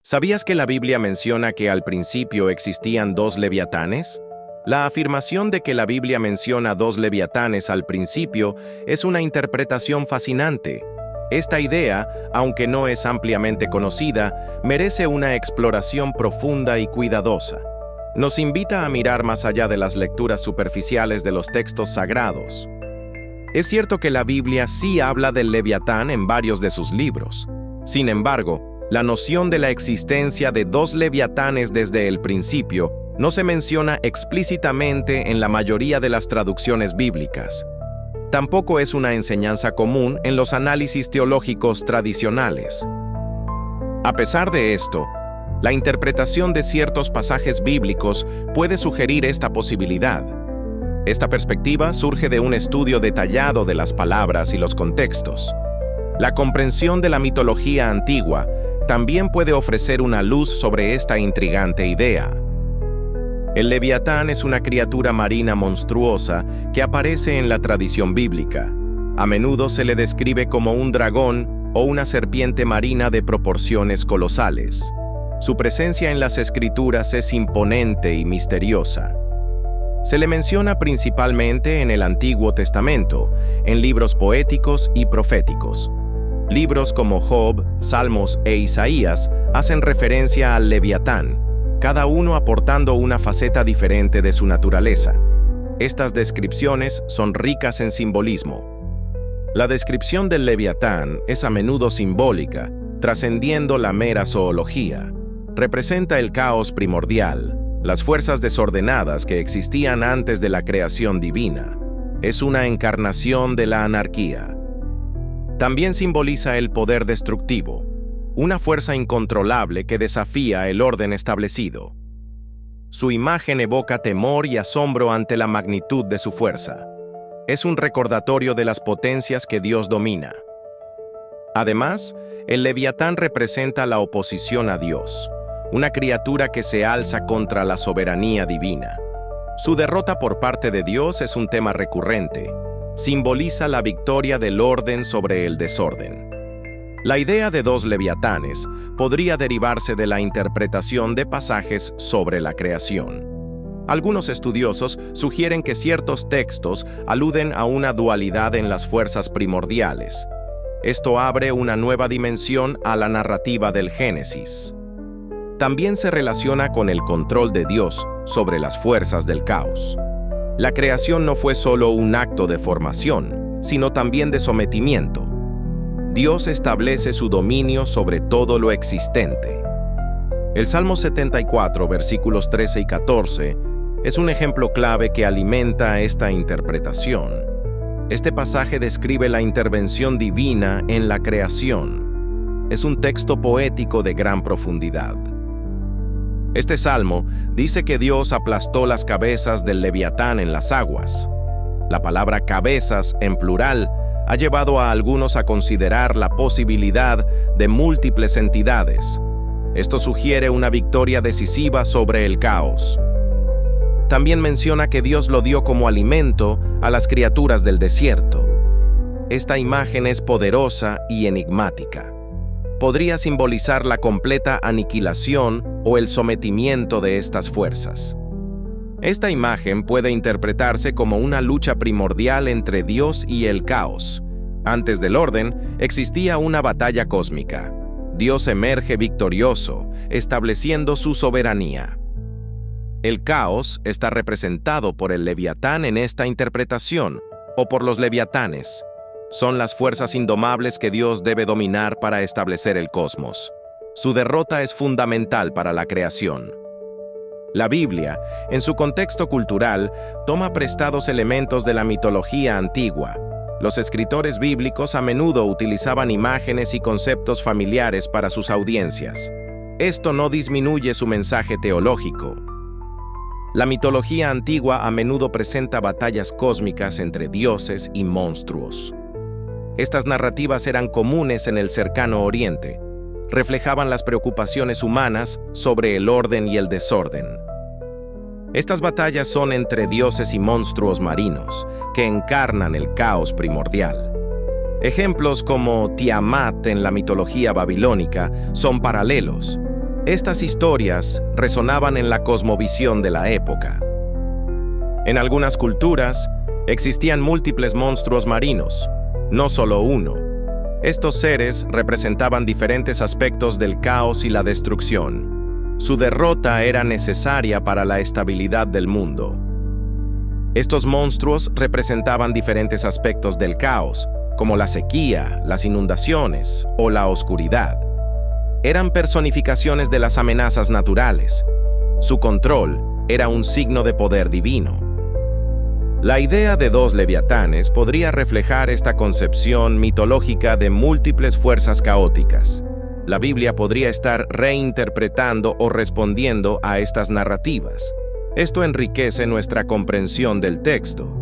¿Sabías que la Biblia menciona que al principio existían dos leviatanes? La afirmación de que la Biblia menciona dos leviatanes al principio es una interpretación fascinante. Esta idea, aunque no es ampliamente conocida, merece una exploración profunda y cuidadosa. Nos invita a mirar más allá de las lecturas superficiales de los textos sagrados. Es cierto que la Biblia sí habla del leviatán en varios de sus libros. Sin embargo, la noción de la existencia de dos leviatanes desde el principio no se menciona explícitamente en la mayoría de las traducciones bíblicas. Tampoco es una enseñanza común en los análisis teológicos tradicionales. A pesar de esto, la interpretación de ciertos pasajes bíblicos puede sugerir esta posibilidad. Esta perspectiva surge de un estudio detallado de las palabras y los contextos. La comprensión de la mitología antigua también puede ofrecer una luz sobre esta intrigante idea. El leviatán es una criatura marina monstruosa que aparece en la tradición bíblica. A menudo se le describe como un dragón o una serpiente marina de proporciones colosales. Su presencia en las Escrituras es imponente y misteriosa. Se le menciona principalmente en el Antiguo Testamento, en libros poéticos y proféticos. Libros como Job, Salmos e Isaías hacen referencia al leviatán, cada uno aportando una faceta diferente de su naturaleza. Estas descripciones son ricas en simbolismo. La descripción del leviatán es a menudo simbólica, trascendiendo la mera zoología. Representa el caos primordial, las fuerzas desordenadas que existían antes de la creación divina. Es una encarnación de la anarquía. También simboliza el poder destructivo, una fuerza incontrolable que desafía el orden establecido. Su imagen evoca temor y asombro ante la magnitud de su fuerza. Es un recordatorio de las potencias que Dios domina. Además, el leviatán representa la oposición a Dios, una criatura que se alza contra la soberanía divina. Su derrota por parte de Dios es un tema recurrente. Simboliza la victoria del orden sobre el desorden. La idea de dos leviatanes podría derivarse de la interpretación de pasajes sobre la creación. Algunos estudiosos sugieren que ciertos textos aluden a una dualidad en las fuerzas primordiales. Esto abre una nueva dimensión a la narrativa del Génesis. También se relaciona con el control de Dios sobre las fuerzas del caos. La creación no fue solo un acto de formación, sino también de sometimiento. Dios establece su dominio sobre todo lo existente. El Salmo 74, versículos 13 y 14, es un ejemplo clave que alimenta esta interpretación. Este pasaje describe la intervención divina en la creación. Es un texto poético de gran profundidad. Este salmo dice que Dios aplastó las cabezas del leviatán en las aguas. La palabra cabezas, en plural, ha llevado a algunos a considerar la posibilidad de múltiples entidades. Esto sugiere una victoria decisiva sobre el caos. También menciona que Dios lo dio como alimento a las criaturas del desierto. Esta imagen es poderosa y enigmática. Podría simbolizar la completa aniquilación o el sometimiento de estas fuerzas. Esta imagen puede interpretarse como una lucha primordial entre Dios y el caos. Antes del orden, existía una batalla cósmica. Dios emerge victorioso, estableciendo su soberanía. El caos está representado por el leviatán en esta interpretación, o por los leviatanes. Son las fuerzas indomables que Dios debe dominar para establecer el cosmos. Su derrota es fundamental para la creación. La Biblia, en su contexto cultural, toma prestados elementos de la mitología antigua. Los escritores bíblicos a menudo utilizaban imágenes y conceptos familiares para sus audiencias. Esto no disminuye su mensaje teológico. La mitología antigua a menudo presenta batallas cósmicas entre dioses y monstruos. Estas narrativas eran comunes en el cercano Oriente. Reflejaban las preocupaciones humanas sobre el orden y el desorden. Estas batallas son entre dioses y monstruos marinos, que encarnan el caos primordial. Ejemplos como Tiamat en la mitología babilónica son paralelos. Estas historias resonaban en la cosmovisión de la época. En algunas culturas, existían múltiples monstruos marinos, no solo uno. Estos seres representaban diferentes aspectos del caos y la destrucción. Su derrota era necesaria para la estabilidad del mundo. Estos monstruos representaban diferentes aspectos del caos, como la sequía, las inundaciones o la oscuridad. Eran personificaciones de las amenazas naturales. Su control era un signo de poder divino. La idea de dos leviatanes podría reflejar esta concepción mitológica de múltiples fuerzas caóticas. La Biblia podría estar reinterpretando o respondiendo a estas narrativas. Esto enriquece nuestra comprensión del texto.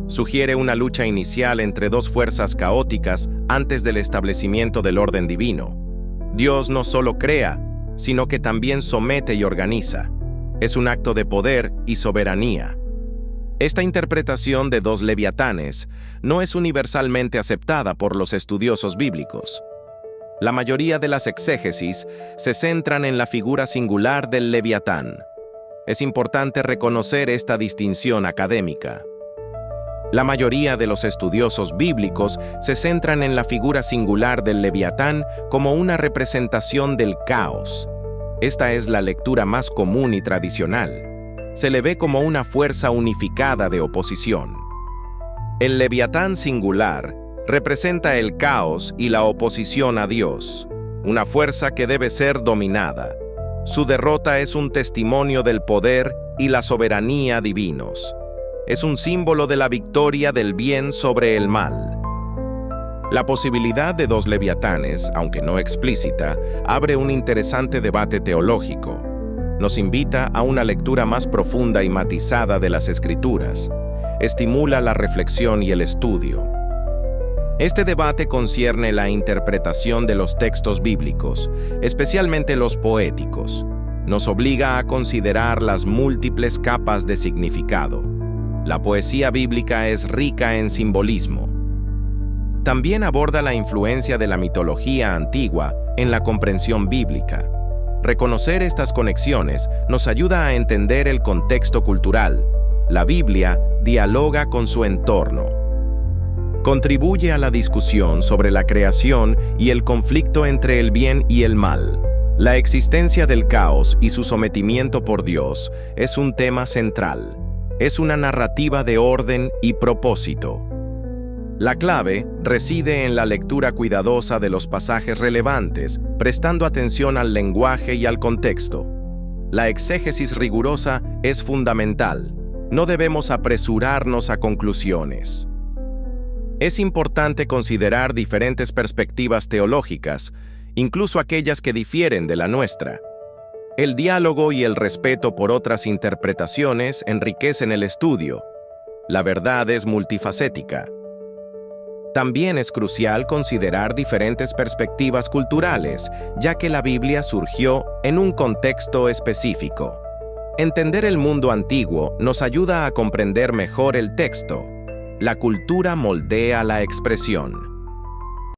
Sugiere una lucha inicial entre dos fuerzas caóticas antes del establecimiento del orden divino. Dios no solo crea, sino que también somete y organiza. Es un acto de poder y soberanía. Esta interpretación de dos leviatanes no es universalmente aceptada por los estudiosos bíblicos. La mayoría de las exégesis se centran en la figura singular del leviatán. Es importante reconocer esta distinción académica. La mayoría de los estudiosos bíblicos se centran en la figura singular del leviatán como una representación del caos. Esta es la lectura más común y tradicional. Se le ve como una fuerza unificada de oposición. El leviatán singular representa el caos y la oposición a Dios, una fuerza que debe ser dominada. Su derrota es un testimonio del poder y la soberanía divinos. Es un símbolo de la victoria del bien sobre el mal. La posibilidad de dos leviatanes, aunque no explícita, abre un interesante debate teológico. Nos invita a una lectura más profunda y matizada de las Escrituras. Estimula la reflexión y el estudio. Este debate concierne la interpretación de los textos bíblicos, especialmente los poéticos. Nos obliga a considerar las múltiples capas de significado. La poesía bíblica es rica en simbolismo. También aborda la influencia de la mitología antigua en la comprensión bíblica. Reconocer estas conexiones nos ayuda a entender el contexto cultural. La Biblia dialoga con su entorno. Contribuye a la discusión sobre la creación y el conflicto entre el bien y el mal. La existencia del caos y su sometimiento por Dios es un tema central. Es una narrativa de orden y propósito. La clave reside en la lectura cuidadosa de los pasajes relevantes, prestando atención al lenguaje y al contexto. La exégesis rigurosa es fundamental. No debemos apresurarnos a conclusiones. Es importante considerar diferentes perspectivas teológicas, incluso aquellas que difieren de la nuestra. El diálogo y el respeto por otras interpretaciones enriquecen el estudio. La verdad es multifacética. También es crucial considerar diferentes perspectivas culturales, ya que la Biblia surgió en un contexto específico. Entender el mundo antiguo nos ayuda a comprender mejor el texto. La cultura moldea la expresión.